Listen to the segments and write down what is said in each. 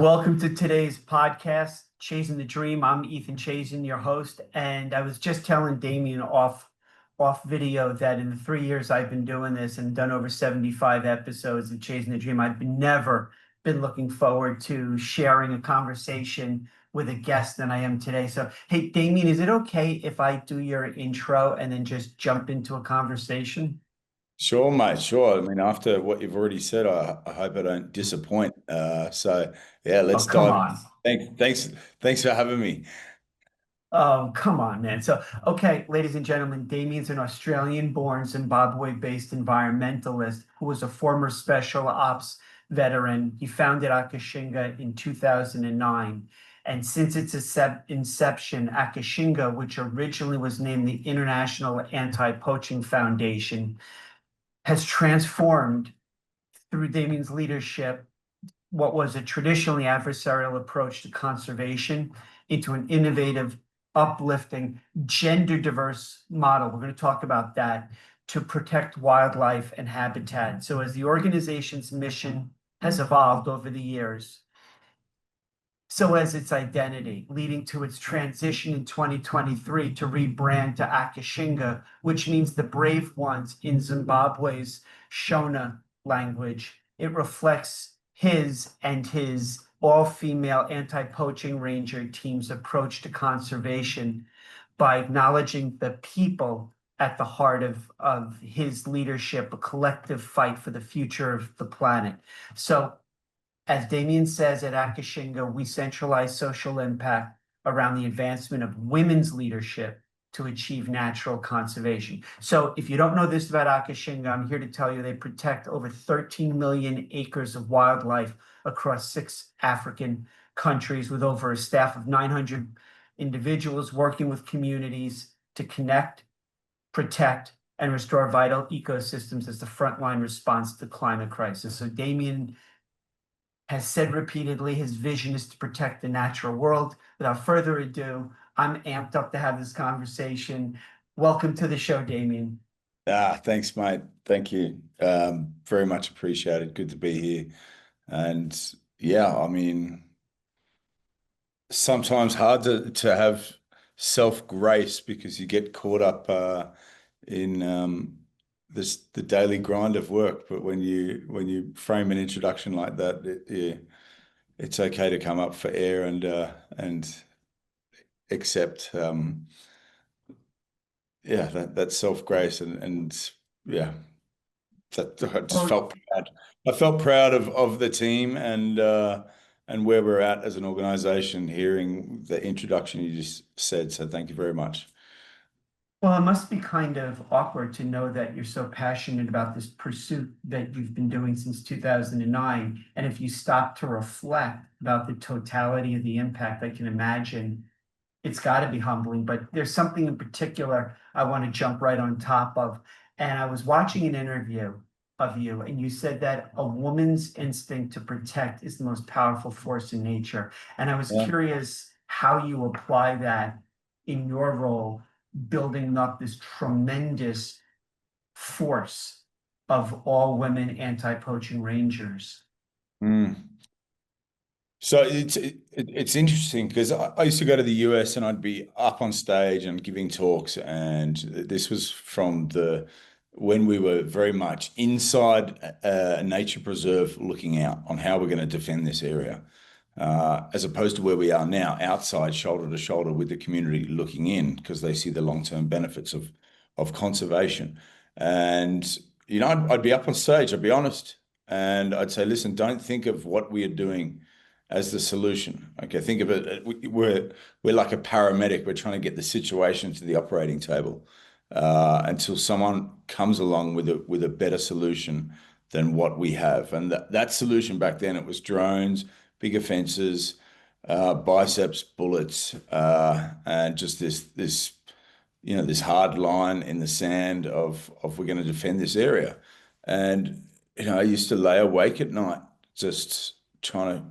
welcome to today's podcast, Chazin-the-Dream. I'm Ethan Chazin, your host, and I was just telling Damien off video that in the 3 years I've been doing this and done over 75 episodes of Chazin-the-Dream, I've never been looking forward to sharing a conversation with a guest than I am today. So, hey, Damien, is it okay if I do your intro and then just jump into a conversation? Sure, mate. Sure. I mean, after what you've already said, I hope I don't disappoint. So yeah, Oh, let's come dive in. on. Thanks for having me. Oh, come on, man. So, okay, ladies and gentlemen, Damien's an Australian-born, Zimbabwe-based environmentalist who was a former special ops veteran. He founded Akashinga in 2009. And since its inception, Akashinga, which originally was named the International Anti-Poaching Foundation, has transformed through Damien's leadership what was a traditionally adversarial approach to conservation into an innovative, uplifting, gender diverse model. We're going to talk about that to protect wildlife and habitat. So, as the organization's mission has evolved over the years, so has its identity, leading to its transition in 2023 to rebrand to Akashinga, which means the brave ones in Zimbabwe's Shona language. It reflects his all-female anti-poaching ranger team's approach to conservation by acknowledging the people at the heart of his leadership, a collective fight for the future of the planet. So, as Damien says at Akashinga, we centralize social impact around the advancement of women's leadership to achieve natural conservation. So if you don't know this about Akashinga, I'm here to tell you they protect over 13 million acres of wildlife across 6 African countries with over a staff of 900 individuals working with communities to connect, protect, and restore vital ecosystems as the frontline response to the climate crisis. So Damien has said repeatedly his vision is to protect the natural world. Without further ado, I'm amped up to have this conversation. Welcome to the show, Damien. Thanks, mate. Thank you. Very much appreciated. Good to be here. And yeah, I mean, sometimes hard to have self-grace because you get caught up in the daily grind of work. But when you frame an introduction like that, it's okay to come up for air and accept that self-grace and yeah, that I just Well, felt proud. I felt proud of the team and where we're at as an organization, hearing the introduction you just said. So thank you very much. well, it must be kind of awkward to know that you're so passionate about this pursuit that you've been doing since 2009. And if you stop to reflect about the totality of the impact, I can imagine it's got to be humbling, but there's something in particular I want to jump right on top of. And I was watching an interview of you, and you said that a woman's instinct to protect is the most powerful force in nature. And I was Yeah. curious how you apply that in your role, building up this tremendous force of all women anti-poaching rangers. Mm. So it's interesting because I used to go to the US and I'd be up on stage and giving talks, and this was from the when we were very much inside a nature preserve, looking out on how we're going to defend this area, as opposed to where we are now, outside, shoulder to shoulder with the community, looking in because they see the long-term benefits of conservation. And I'd be up on stage, I'd be honest, and I'd say, listen, don't think of what we are doing as the solution. Okay, think of it. We're like a paramedic. We're trying to get the situation to the operating table until someone comes along with a better solution than what we have. And that solution back then, it was drones, bigger fences, biceps, bullets, and just this hard line in the sand of we're going to defend this area. And I used to lay awake at night just trying to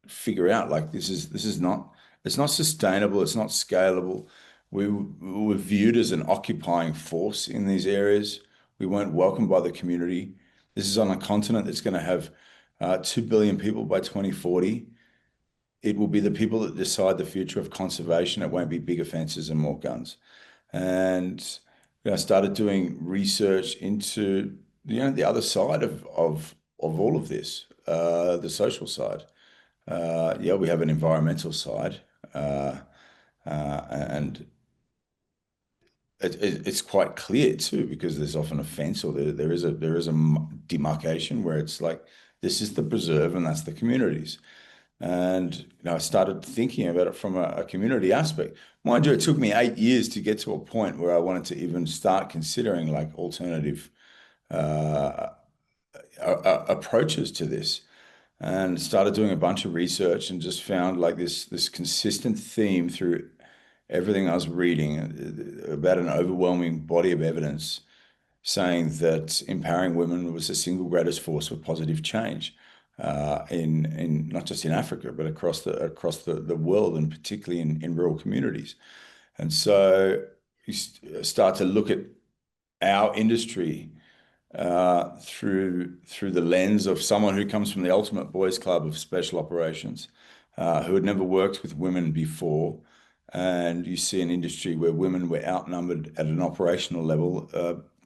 figure out, like, this is not, it's not sustainable, it's not scalable. We were viewed as an occupying force in these areas. We weren't welcomed by the community. This is on a continent that's going to have 2 billion people by 2040. it will be the people that decide the future of conservation. It won't be bigger fences and more guns. And I started doing research into the other side of all of this, the social side. Yeah, we have an environmental side, uh, and it's quite clear too, because there's often a fence, or there is a demarcation where it's like this is the preserve and that's the communities. And I started thinking about it from a community aspect. Mind you, it took me 8 years to get to a point where I wanted to even start considering like alternative uh, approaches to this, and started doing a bunch of research and just found like this consistent theme through everything I was reading about an overwhelming body of evidence saying that empowering women was the single greatest force for positive change in not just in Africa, but across the world, and particularly in rural communities. And so you start to look at our industry through the lens of someone who comes from the ultimate boys' club of special operations, who had never worked with women before. And you see an industry where women were outnumbered at an operational level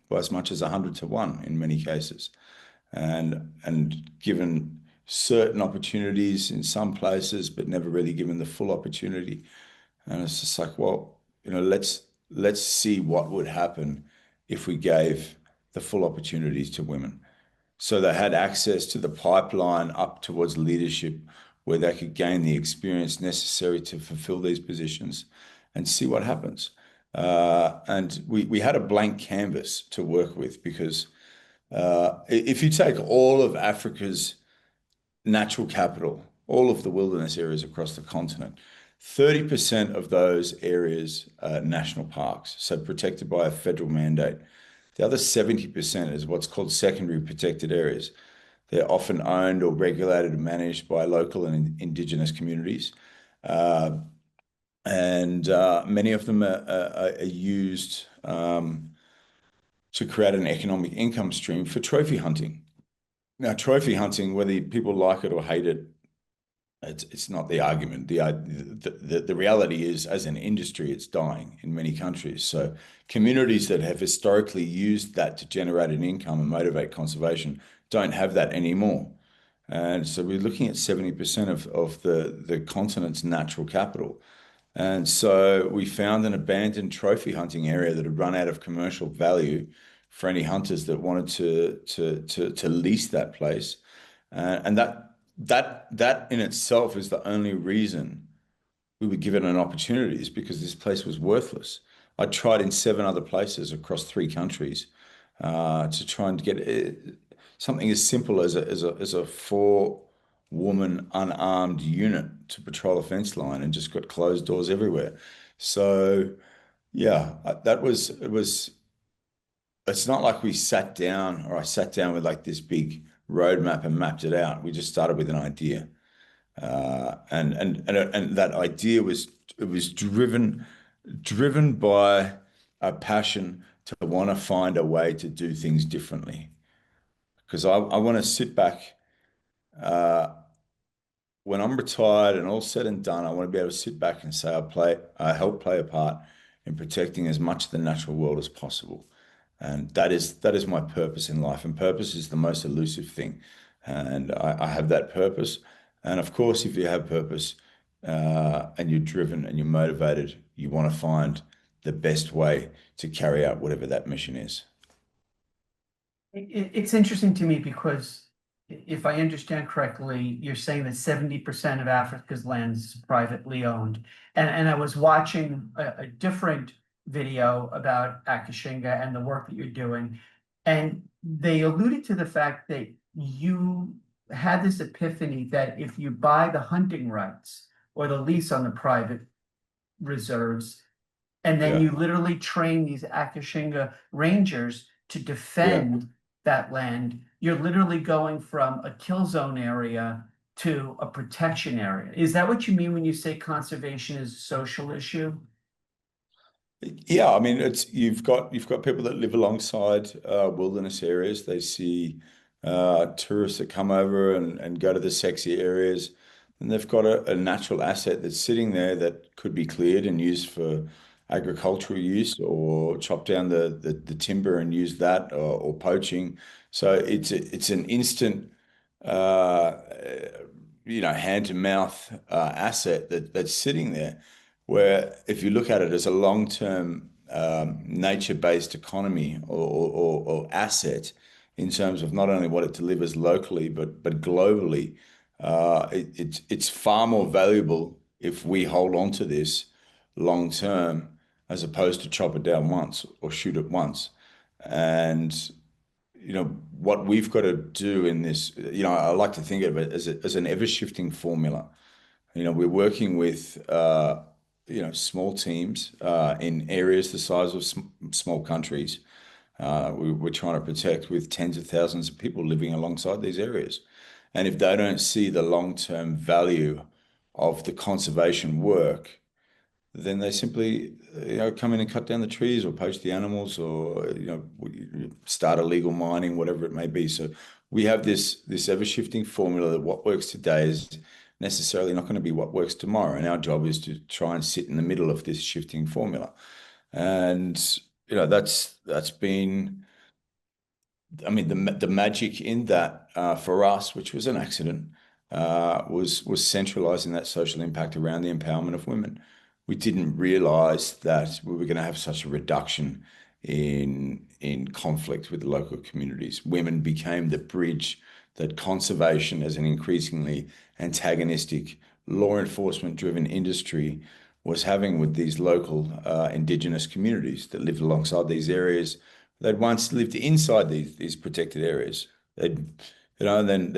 by as much as 100 to 1 in many cases, and given certain opportunities in some places, but never really given the full opportunity. And it's just like, well, let's see what would happen if we gave the full opportunities to women. So they had access to the pipeline up towards leadership, where they could gain the experience necessary to fulfill these positions and see what happens. And we had a blank canvas to work with, because if you take all of Africa's natural capital, all of the wilderness areas across the continent, 30% of those areas are national parks, so protected by a federal mandate. The other 70% is what's called secondary protected areas. They're often owned or regulated and managed by local and indigenous communities. And many of them are used to create an economic income stream for trophy hunting. Now, trophy hunting, whether people like it or hate it, it's not the argument. The reality is, as an industry, it's dying in many countries. So communities that have historically used that to generate an income and motivate conservation don't have that anymore. And so we're looking at 70% of the continent's natural capital. And so we found an abandoned trophy hunting area that had run out of commercial value for any hunters that wanted to lease that place. And that in itself is the only reason we were given an opportunity, is because this place was worthless. I tried in 7 other places across 3 countries to try and get something as simple as a 4-woman unarmed unit to patrol a fence line, and just got closed doors everywhere. So yeah, that was it was. It's not like we sat down, or I sat down with like this big roadmap and mapped it out. We just started with an idea, and that idea was, it was driven by a passion to want to find a way to do things differently. Because I want to sit back uh, when I'm retired and all said and done. I want to be able to sit back and say I helped play a part in protecting as much of the natural world as possible. And that is my purpose in life. And purpose is the most elusive thing. And I have that purpose. And of course, if you have purpose and you're driven and you're motivated, you want to find the best way to carry out whatever that mission is. It's interesting to me because if I understand correctly, you're saying that 70% of Africa's land is privately owned. And I was watching a different video about Akashinga and the work that you're doing. And they alluded to the fact that you had this epiphany that if you buy the hunting rights or the lease on the private reserves, and then Yeah. you literally train these Akashinga rangers to Yeah. defend that land, you're literally going from a kill zone area to a protection area. Is that what you mean when you say conservation is a social issue? Yeah, I mean, it's you've got people that live alongside wilderness areas. They see tourists that come over and go to the sexy areas. and they've got a natural asset that's sitting there that could be cleared and used for agricultural use, or chop down the timber and use that, or poaching. So it's an instant, uh, hand to mouth asset that's sitting there. Where if you look at it as a long-term nature-based economy, or asset, in terms of not only what it delivers locally but globally, it's far more valuable if we hold on to this long term, as opposed to chop it down once or shoot it once. And what we've got to do in this, I like to think of it as an ever-shifting formula. We're working with small teams in areas the size of small countries. We're trying to protect with tens of thousands of people living alongside these areas. And if they don't see the long-term value of the conservation work, then they simply, come in and cut down the trees, or poach the animals, or, start illegal mining, whatever it may be. So we have this ever-shifting formula that what works today is necessarily not going to be what works tomorrow. And our job is to try and sit in the middle of this shifting formula. And, that's been, I mean, the magic in that, for us, which was an accident, was centralizing that social impact around the empowerment of women. We didn't realize that we were going to have such a reduction in conflict with the local communities. Women became the bridge that conservation, as an increasingly antagonistic, law enforcement driven industry, was having with these local indigenous communities that lived alongside these areas. They'd once lived inside these protected areas. They'd, then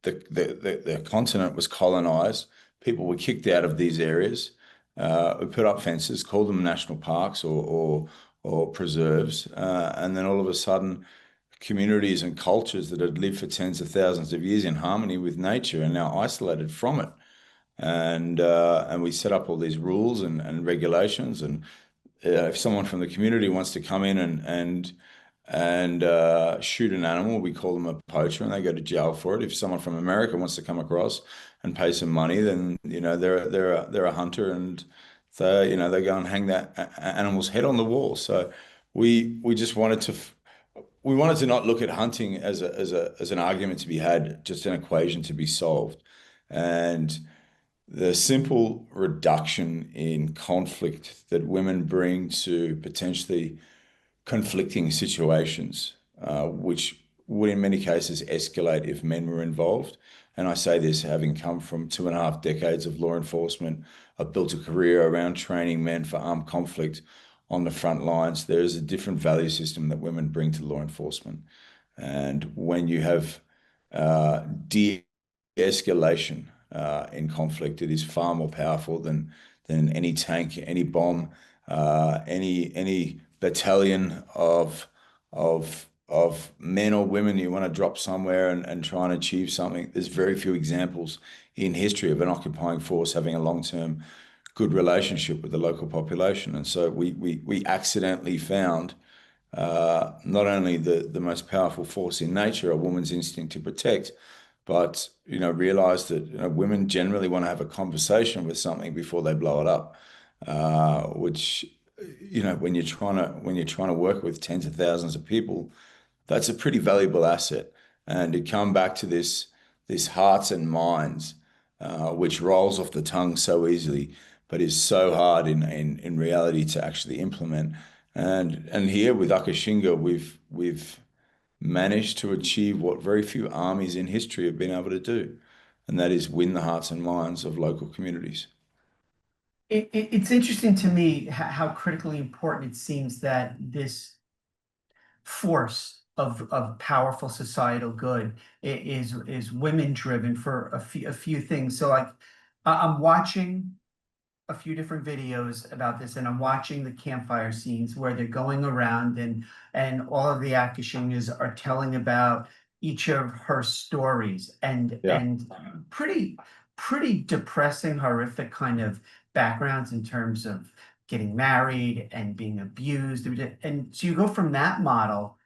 the continent was colonized. People were kicked out of these areas. We put up fences, called them national parks, or preserves, and then all of a sudden, communities and cultures that had lived for tens of thousands of years in harmony with nature are now isolated from it. And we set up all these rules and regulations. And if someone from the community wants to come in and shoot an animal, we call them a poacher, and they go to jail for it. If someone from America wants to come across and pay some money, then they're a hunter, and they go and hang that animal's head on the wall. So we just wanted to not look at hunting as an argument to be had, just an equation to be solved. And the simple reduction in conflict that women bring to potentially conflicting situations, which would in many cases escalate if men were involved. And I say this having come from 2.5 decades of law enforcement. I've built a career around training men for armed conflict on the front lines. There is a different value system that women bring to law enforcement. And when you have de-escalation in conflict, it is far more powerful than any tank, any bomb, any battalion of men or women you want to drop somewhere and try and achieve something. There's very few examples in history of an occupying force having a long-term good relationship with the local population. And so we accidentally found not only the most powerful force in nature, a woman's instinct to protect, but realized that women generally want to have a conversation with something before they blow it up, which when you're trying to work with tens of thousands of people, that's a pretty valuable asset. And to come back to this hearts and minds, which rolls off the tongue so easily, but is so hard in reality to actually implement. And here with Akashinga, we've managed to achieve what very few armies in history have been able to do, and that is win the hearts and minds of local communities. It's interesting to me how critically important it seems that this force of powerful societal good is women driven for a few things. So like I'm watching a few different videos about this, and I'm watching the campfire scenes where they're going around and all of the Akashingas are telling about each of her stories Yeah. and pretty depressing, horrific kind of backgrounds in terms of getting married and being abused. And so you go from that model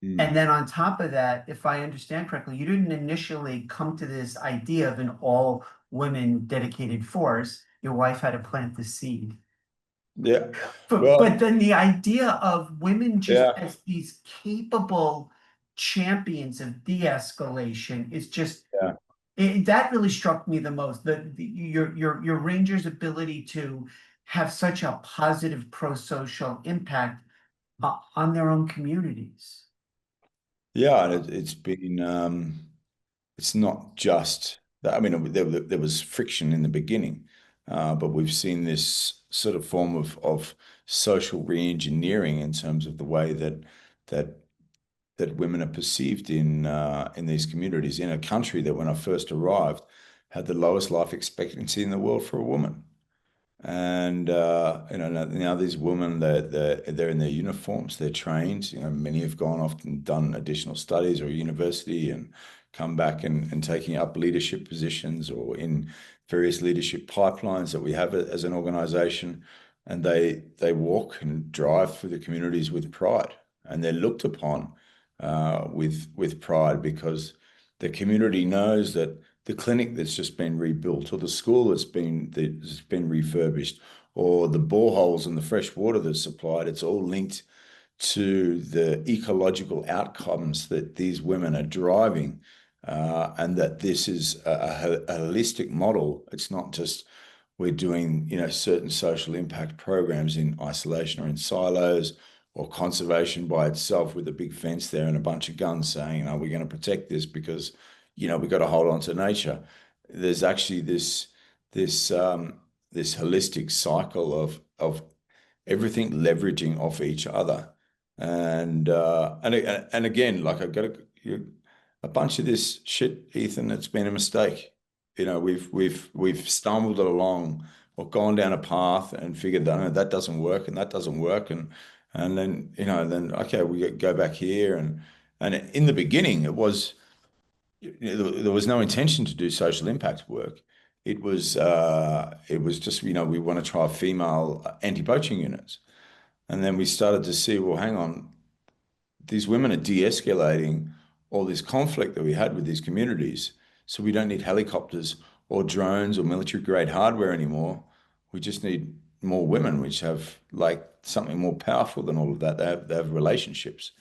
And Mm. then on top of that, if I understand correctly, you didn't initially come to this idea of an all women dedicated force. Your wife had to plant the seed. Yeah. But Well, then the idea of women just yeah, as these capable champions of de-escalation is just yeah, that really struck me the most. Your Rangers' ability to have such a positive pro-social impact on their own communities. yeah. And it's been, it's not just that. I mean, there was friction in the beginning, but we've seen this sort of form of social re-engineering in terms of the way that that women are perceived in these communities in a country that, when I first arrived, had the lowest life expectancy in the world for a woman. And now these women, they're in their uniforms, they're trained. Many have gone off and done additional studies or university and come back and taking up leadership positions or in various leadership pipelines that we have as an organization. And they walk and drive through the communities with pride, and they're looked upon with pride because the community knows that the clinic that's just been rebuilt, or the school that's been refurbished, or the boreholes and the fresh water that's supplied, it's all linked to the ecological outcomes that these women are driving, and that this is a holistic model. It's not just we're doing, certain social impact programs in isolation or in silos, or conservation by itself with a big fence there and a bunch of guns saying, we're going to protect this because, we've got to hold on to nature. There's actually this holistic cycle of everything leveraging off each other. And again, like I've got a bunch of this shit, Ethan. It's been a mistake. We've stumbled along or gone down a path and figured that, that doesn't work and that doesn't work, and then okay, we go back here, and in the beginning it was, there was no intention to do social impact work. It was just, we want to try female anti-poaching units. And then we started to see, well, hang on, these women are de-escalating all this conflict that we had with these communities. So we don't need helicopters or drones or military grade hardware anymore. We just need more women, which have like something more powerful than all of that. They have relationships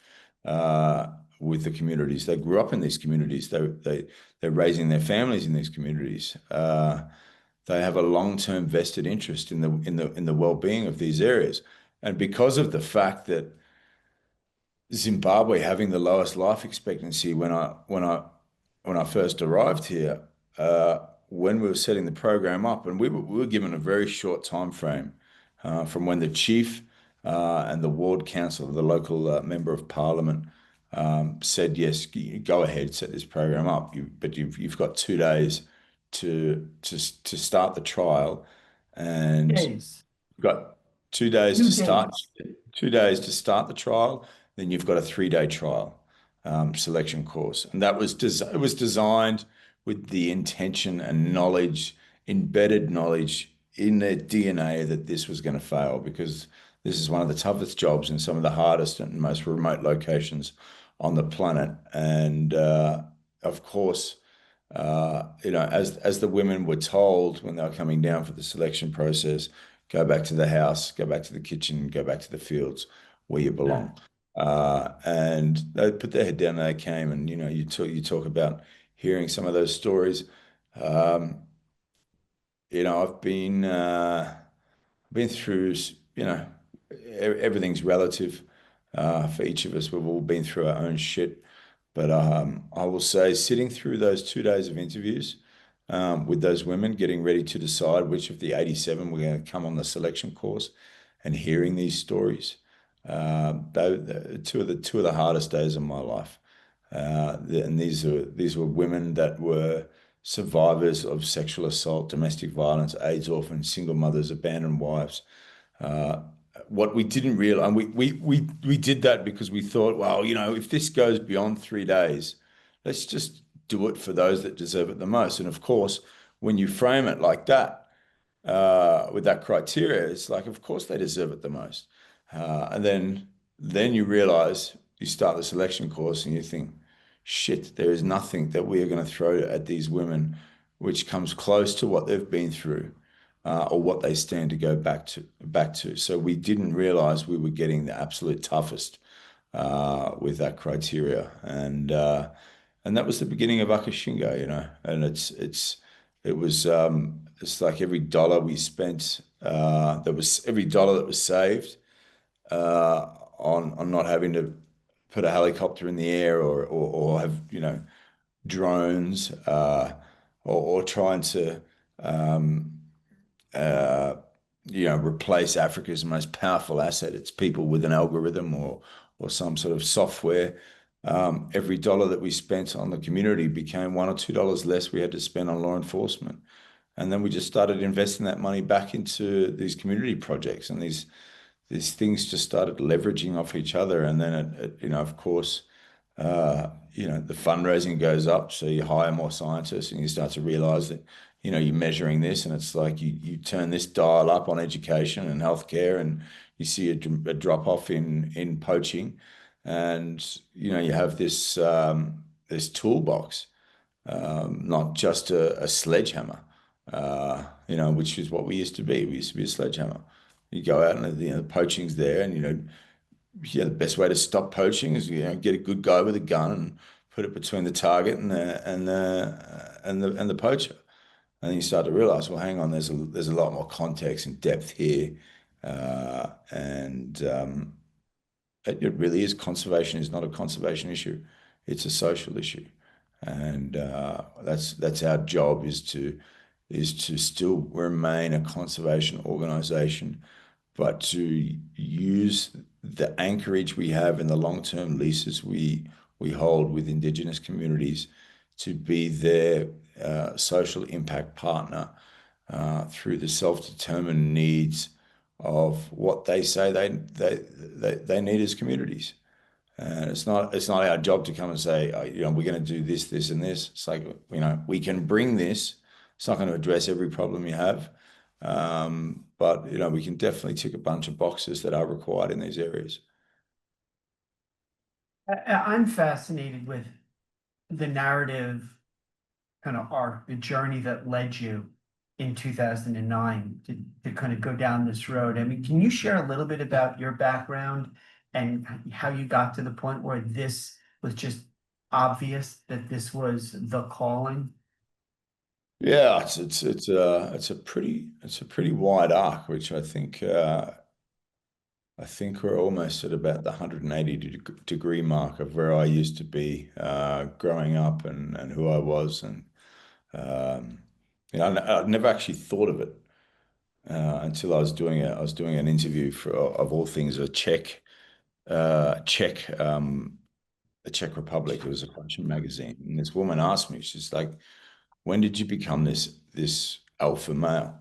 with the communities. They grew up in these communities. They're raising their families in these communities. They have a long-term vested interest in the well-being of these areas. And because of the fact that Zimbabwe having the lowest life expectancy when I first arrived here, when we were setting the program up, and we were given a very short time frame from when the chief and the ward council, the local member of parliament, said yes, go ahead, set this program up. But you've got 2 days to start the trial, and Days, you've got 2 days few to start days. 2 days to start the trial. Then you've got a 3-day trial selection course, and it was designed with the intention and knowledge, embedded knowledge in their DNA, that this was going to fail, because this is one of the toughest jobs in some of the hardest and most remote locations on the planet. And of course, as the women were told when they were coming down for the selection process, go back to the house, go back to the kitchen, go back to the fields where you Yeah. belong. And they put their head down and they came, and you talk about hearing some of those stories. Um, I've been through, everything's relative for each of us. We've all been through our own shit. But I will say, sitting through those 2 days of interviews with those women, getting ready to decide which of the 87 were going to come on the selection course, and hearing these stories, two of the hardest days of my life. And these were women that were survivors of sexual assault, domestic violence, AIDS orphans, single mothers, abandoned wives. Uh, what we didn't realize, and we did that because we thought, well, if this goes beyond 3 days, let's just do it for those that deserve it the most. And of course, when you frame it like that, with that criteria, it's like, of course they deserve it the most. And then you realize, you start the selection course and you think, shit, there is nothing that we are going to throw at these women which comes close to what they've been through, or what they stand to go back to. So we didn't realize we were getting the absolute toughest with that criteria, and that was the beginning of Akashinga, you know. And it's like every dollar we spent, there was every dollar that was saved on not having to put a helicopter in the air, or have, you know, drones, or trying to uh, you know, replace Africa's most powerful asset. It's people with an algorithm, or some sort of software. Every dollar that we spent on the community became $1 or $2 less we had to spend on law enforcement. And then we just started investing that money back into these community projects, and these things just started leveraging off each other. And then you know, of course, you know, the fundraising goes up, so you hire more scientists, and you start to realize that, you know, you're measuring this, and it's like you turn this dial up on education and healthcare, and you see a drop off in poaching, and you know, you have this toolbox, not just a sledgehammer, you know, which is what we used to be. We used to be a sledgehammer. You go out and, you know, the poaching's there, and, you know, yeah, the best way to stop poaching is, you know, get a good guy with a gun and put it between the target and the poacher. And then you start to realize, well, hang on, there's a lot more context and depth here, and it really is. Conservation is not a conservation issue; it's a social issue, and that's our job, is to still remain a conservation organization, but to use the anchorage we have in the long-term leases we hold with Indigenous communities to be their social impact partner through the self-determined needs of what they say they need as communities. And it's not our job to come and say, you know, we're going to do this, this, and this. It's like, you know, we can bring this. It's not going to address every problem you have, but, you know, we can definitely tick a bunch of boxes that are required in these areas. I'm fascinated with the narrative kind of arc, the journey that led you in 2009 to kind of go down this road. I mean, can you share a little bit about your background and how you got to the point where this was just obvious that this was the calling? Yeah, it's a pretty wide arc, which I think we're almost at about the 180 degree mark of where I used to be growing up, and who I was. And um, you know, I never actually thought of it until I was doing an interview for, of all things, a Czech the Czech Republic. It was a fashion magazine, and this woman asked me, she's like, "When did you become this alpha male?"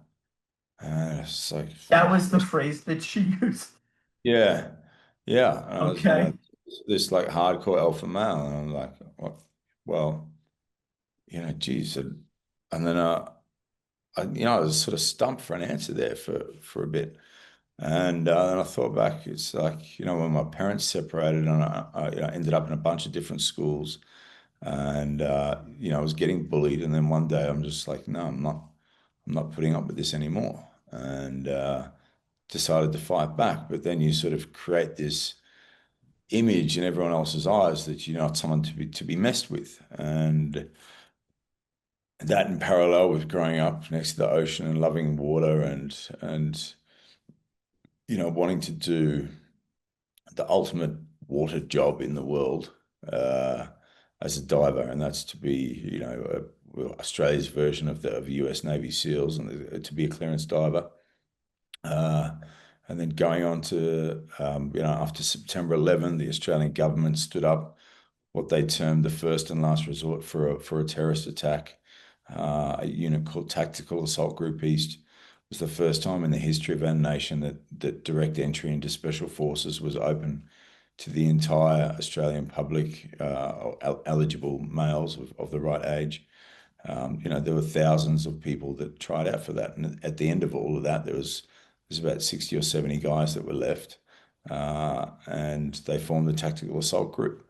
And it's like, That was the phrase that she used. yeah, yeah. And I was, you know, Okay. this like hardcore alpha male, and I'm like, what? Well, you know, geez, and then you know, I was sort of stumped for an answer there for a bit. And then I thought back, it's like, you know, when my parents separated, and you know, ended up in a bunch of different schools, and you know, I was getting bullied, and then one day I'm just like, no, I'm not putting up with this anymore, and decided to fight back. But then you sort of create this image in everyone else's eyes that you're not someone to be messed with, and that in parallel with growing up next to the ocean and loving water, and you know, wanting to do the ultimate water job in the world uh, as a diver, and that's to be, you know, well, Australia's version of the US Navy SEALs, and to be a clearance diver. Uh, and then going on to, you know, after September 11, the Australian government stood up what they termed the first and last resort for a terrorist attack. A unit called Tactical Assault Group East was the first time in the history of our nation that direct entry into special forces was open to the entire Australian public, eligible males of the right age. You know, there were thousands of people that tried out for that, and at the end of all of that, there's about 60 or 70 guys that were left. and they formed the Tactical Assault Group.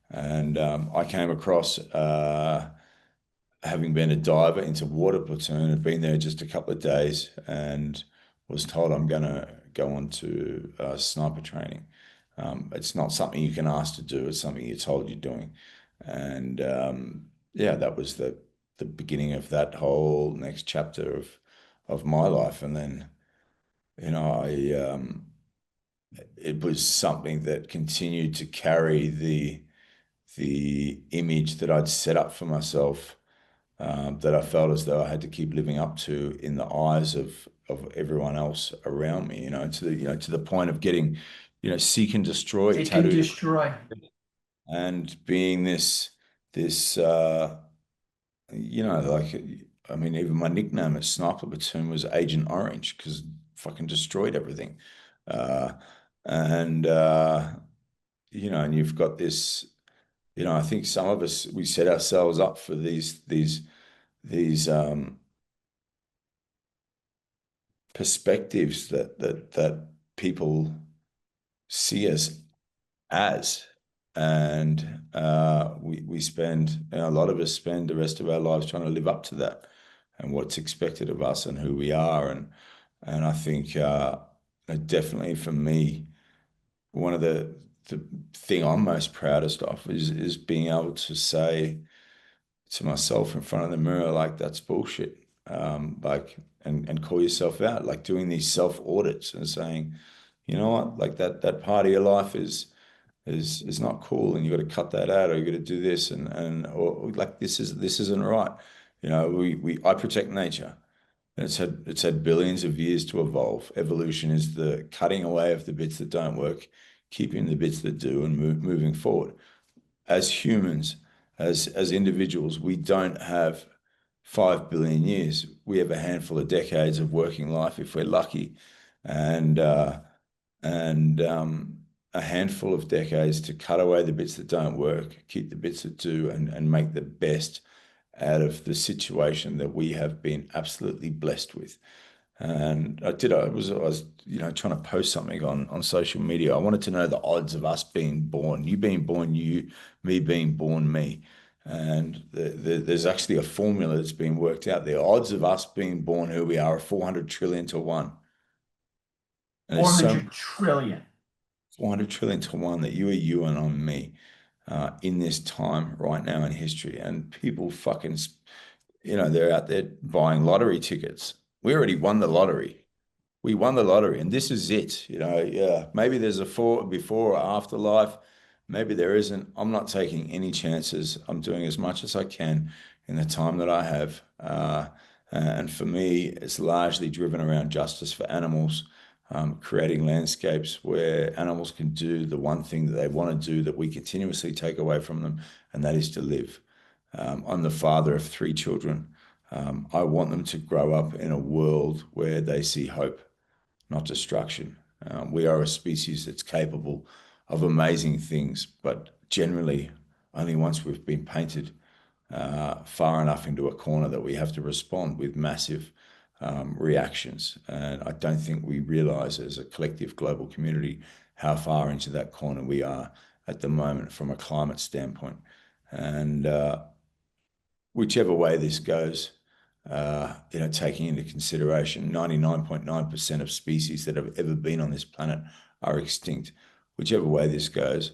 And I came across, having been a diver into water platoon, had been there just a couple of days, and was told I'm going to go on to sniper training. It's not something you can ask to do; it's something you're told you're doing. And yeah, that was the beginning of that whole next chapter of my life. And then, you know, it was something that continued to carry the image that I'd set up for myself, that I felt as though I had to keep living up to in the eyes of everyone else around me, to the point of getting, seek and destroy It can tattooed, destroy. and being this like, I mean, even my nickname at Sniper Platoon was Agent Orange, because fucking destroyed everything. Uh, and and you've got this, I think some of us, we set ourselves up for these perspectives that people see us as. And we spend, a lot of us spend the rest of our lives trying to live up to that and what's expected of us and who we are. And I think definitely for me, one of the thing I'm most proudest of is being able to say to myself in front of the mirror, like, that's bullshit. Like, and call yourself out, like doing these self audits and saying, you know what, like that part of your life is not cool, and you got to cut that out, or you got to do this, or like this isn't right. I protect nature. And it's had billions of years to evolve. Evolution is the cutting away of the bits that don't work, keeping the bits that do, and moving forward. As humans, as individuals, we don't have 5 billion years. We have a handful of decades of working life if we're lucky, and a handful of decades to cut away the bits that don't work, keep the bits that do, and make the best out of the situation that we have been absolutely blessed with. And I was trying to post something on social media. I wanted to know the odds of us being born, you being born, you, me being born, me. And there's actually a formula that's been worked out. The odds of us being born who we are 400 trillion to one. And there's so 400 trillion. 400 trillion to one that you are you and I'm me, in this time right now in history. And people fucking, they're out there buying lottery tickets. We already won the lottery. We won the lottery, and this is it. Yeah, maybe there's a before or afterlife. Maybe there isn't. I'm not taking any chances. I'm doing as much as I can in the time that I have. And for me, it's largely driven around justice for animals, creating landscapes where animals can do the one thing that they want to do that we continuously take away from them, and that is to live. I'm the father of 3 children. I want them to grow up in a world where they see hope, not destruction. We are a species that's capable of amazing things, but generally only once we've been painted far enough into a corner that we have to respond with massive reactions. And I don't think we realize as a collective global community how far into that corner we are at the moment from a climate standpoint. And whichever way this goes, taking into consideration 99.9% of species that have ever been on this planet are extinct. Whichever way this goes,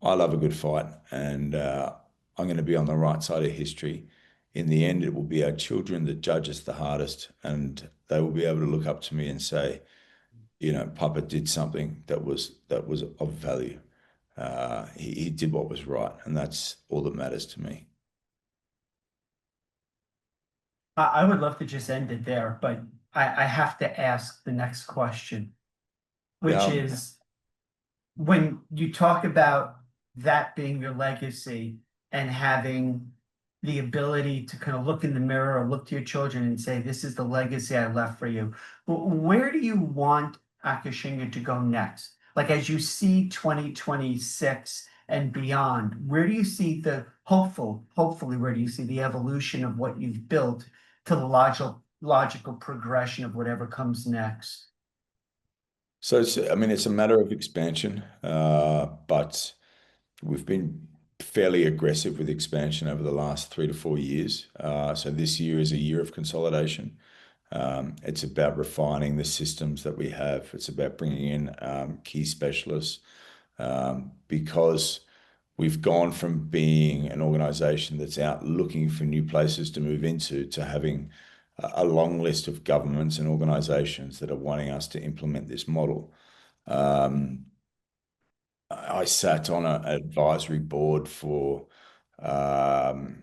I love a good fight, and I'm going to be on the right side of history. In the end, it will be our children that judge us the hardest, and they will be able to look up to me and say, Papa did something that was of value. He did what was right, and that's all that matters to me. I would love to just end it there, but I have to ask the next question, which Yeah. is when you talk about that being your legacy and having the ability to kind of look in the mirror or look to your children and say, this is the legacy I left for you. Where do you want Akashinga to go next? Like, as you see 2026 and beyond, where do you see hopefully, where do you see the evolution of what you've built to the logical progression of whatever comes next? So I mean, it's a matter of expansion, but we've been fairly aggressive with expansion over the last 3 to 4 years. So this year is a year of consolidation. It's about refining the systems that we have. It's about bringing in key specialists because we've gone from being an organization that's out looking for new places to move into to having a long list of governments and organizations that are wanting us to implement this model. Um, I sat on an advisory board for um,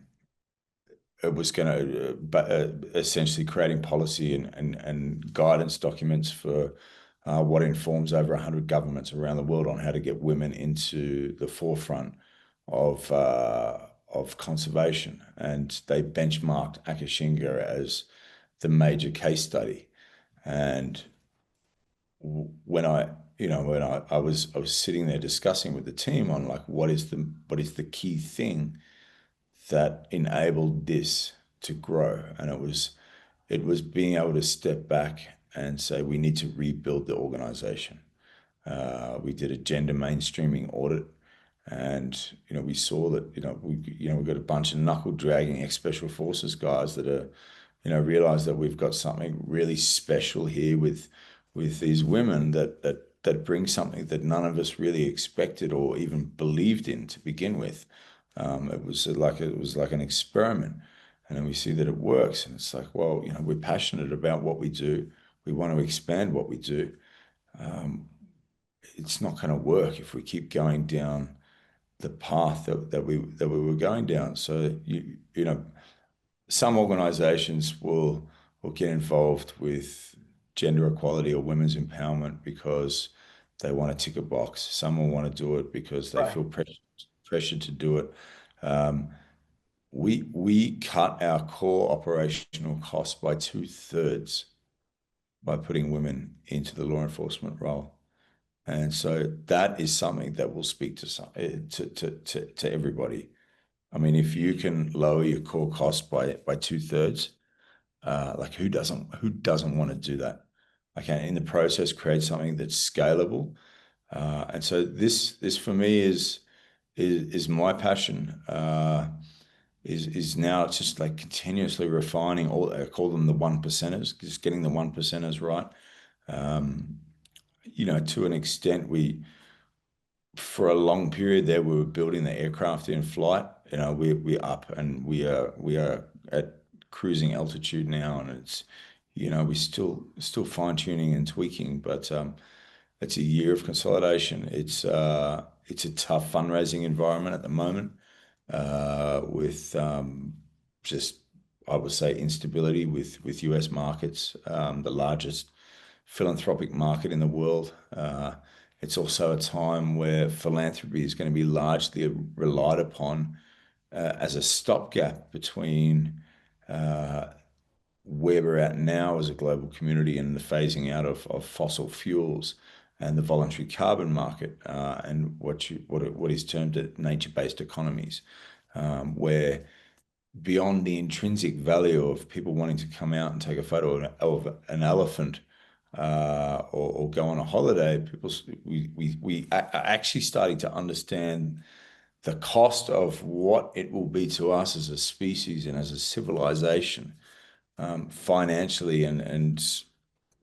it was going to, but essentially creating policy and guidance documents for what informs over 100 governments around the world on how to get women into the forefront of conservation. And they benchmarked Akashinga as the major case study. And when I was sitting there discussing with the team on like what is the key thing that enabled this to grow. And it was being able to step back and say we need to rebuild the organization. We did a gender mainstreaming audit, and we saw that we've got a bunch of knuckle dragging ex special forces guys that are realize that we've got something really special here with these women that bring something that none of us really expected or even believed in to begin with. It was like an experiment, and then we see that it works, and it's like, well, we're passionate about what we do. We want to expand what we do. Um, it's not going to work if we keep going down the path that we were going down. So some organizations will get involved with gender equality or women's empowerment because they want to tick a box. Some will want to do it because they Right. feel pressured to do it. Um, we cut our core operational costs by 2/3 by putting women into the law enforcement role. And so that is something that will speak to to everybody. I mean, if you can lower your core costs by 2/3, like who doesn't want to do that? Okay, in the process, create something that's scalable. And so this for me is my passion. Is now it's just like continuously refining all. I call them the one percenters, just getting the one percenters right. Um, to an extent, for a long period there, we were building the aircraft in flight. We're up and we are at cruising altitude now, and we still fine tuning and tweaking, but it's a year of consolidation. It's a tough fundraising environment at the moment, with just, I would say, instability with US markets, the largest philanthropic market in the world. It's also a time where philanthropy is going to be largely relied upon as a stopgap between uh, where we're at now as a global community and the phasing out of fossil fuels and the voluntary carbon market, and what is termed nature-based economies, where beyond the intrinsic value of people wanting to come out and take a photo of an elephant, or go on a holiday, we are actually starting to understand the cost of what it will be to us as a species and as a civilization, financially and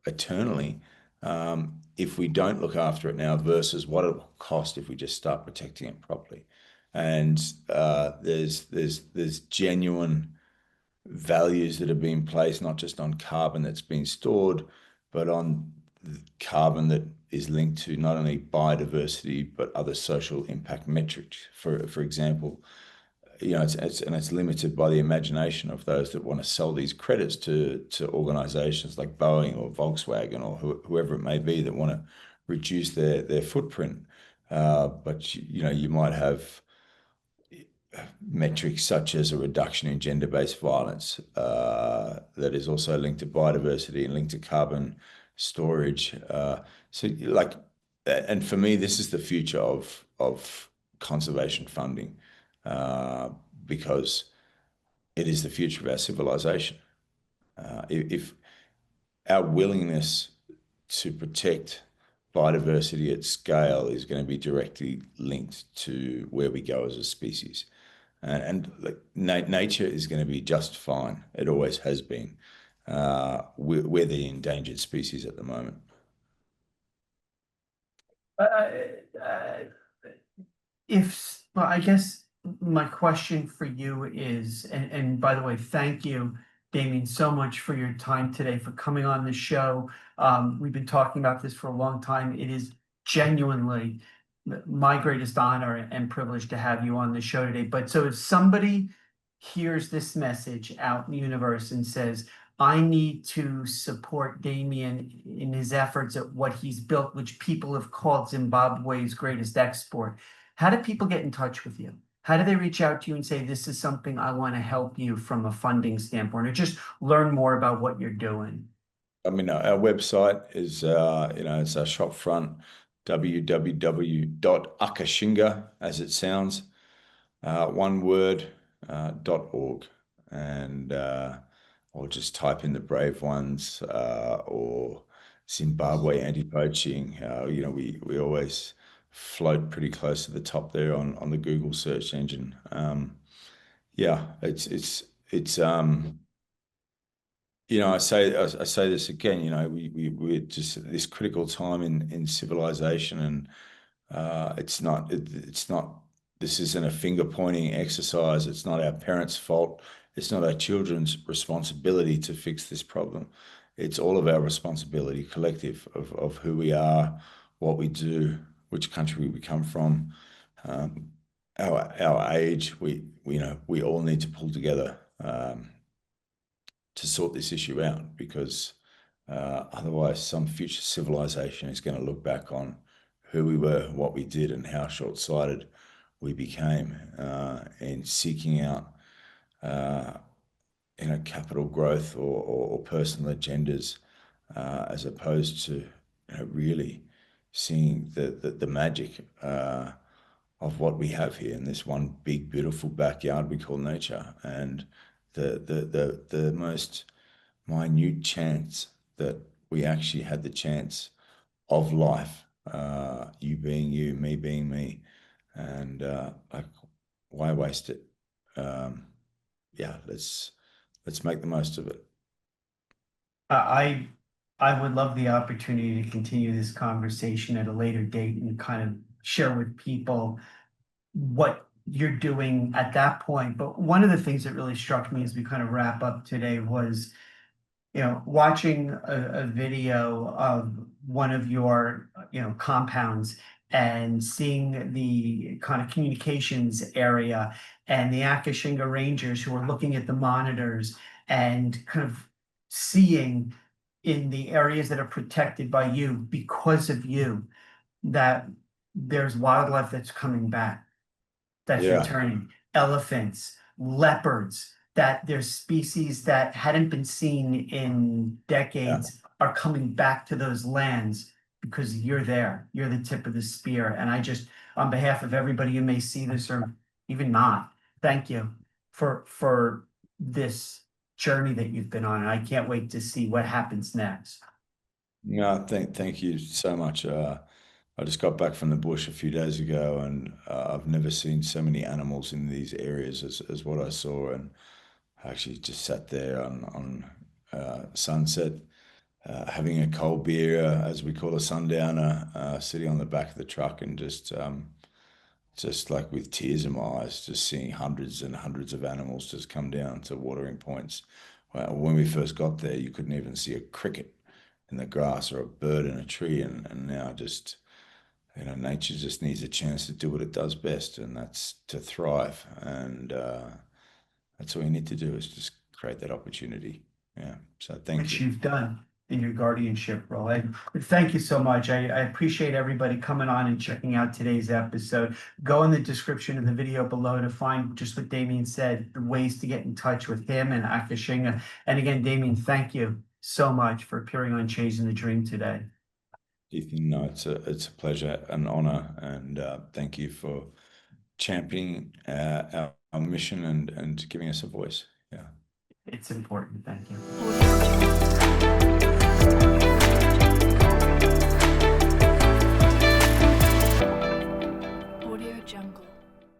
eternally, if we don't look after it now versus what it will cost if we just start protecting it properly. And there's genuine values that have been placed not just on carbon that's been stored, but on carbon that is linked to not only biodiversity but other social impact metrics. For example, it's limited by the imagination of those that want to sell these credits to organizations like Boeing or Volkswagen or whoever it may be that want to reduce their footprint. But you might have metrics such as a reduction in gender-based violence, that is also linked to biodiversity and linked to carbon storage. And for me, this is the future of conservation funding, uh, because it is the future of our civilization. If our willingness to protect biodiversity at scale is going to be directly linked to where we go as a species. And like nature is going to be just fine. It always has been. We're the endangered species at the moment. Well, I guess my question for you is, and by the way, thank you, Damien, so much for your time today, for coming on the show. We've been talking about this for a long time. It is genuinely my greatest honor and privilege to have you on the show today. But so if somebody hears this message out in the universe and says, I need to support Damien in his efforts at what he's built, which people have called Zimbabwe's greatest export, how do people get in touch with you? How do they reach out to you and say, this is something I want to help you from a funding standpoint, or just learn more about what you're doing? I mean, our website is, it's our shop front, www.akashinga, as it sounds, one word, .org. And, or just type in the brave ones, or Zimbabwe anti-poaching. We always float pretty close to the top there on the Google search engine. Yeah, it's I say this again, we're just at this critical time in civilization, and it's not this isn't a finger pointing exercise. It's not our parents' fault. It's not our children's responsibility to fix this problem. It's all of our responsibility, collective, of who we are, what we do, which country we come from, our age. We all need to pull together to sort this issue out, because otherwise some future civilization is going to look back on who we were, what we did, and how short-sighted we became in seeking out capital growth or personal agendas, as opposed to really seeing the magic of what we have here in this one big beautiful backyard we call nature, and the most minute chance that we actually had the chance of life, you being you, me being me, and like, why waste it? Yeah, let's make the most of it. I I would love the opportunity to continue this conversation at a later date and kind of share with people what you're doing at that point. But one of the things that really struck me as we kind of wrap up today was, watching a video of one of your, compounds, and seeing the kind of communications area and the Akashinga Rangers who are looking at the monitors and kind of seeing in the areas that are protected by you because of you that there's wildlife that's coming back, that's Yeah. returning, elephants, leopards, that there's species that hadn't been seen in decades are coming back to those lands because you're there. You're the tip of the spear. And I just, on behalf of everybody who may see this or even not, thank you for this journey that you've been on. And I can't wait to see what happens next. No, thank you so much. I just got back from the bush a few days ago, and I've never seen so many animals in these areas as what I saw. And I actually just sat there on sunset, having a cold beer, as we call a sundowner, sitting on the back of the truck, and just like with tears in my eyes, just seeing hundreds and hundreds of animals just come down to watering points. Well, when we first got there, you couldn't even see a cricket in the grass or a bird in a tree, and now just, nature just needs a chance to do what it does best, and that's to thrive. And that's all you need to do, is just create that opportunity. Yeah. So thank Which you. you've done in your guardianship role. And thank you so much. I appreciate everybody coming on and checking out today's episode. Go in the description of the video below to find just what Damien said, the ways to get in touch with him and Akashinga. And again, Damien, thank you so much for appearing on Chazin-the-Dream today. Ethan, no, it's a pleasure, an honor, and thank you for championing our mission and giving us a voice. Yeah. It's important. Thank you. jungle.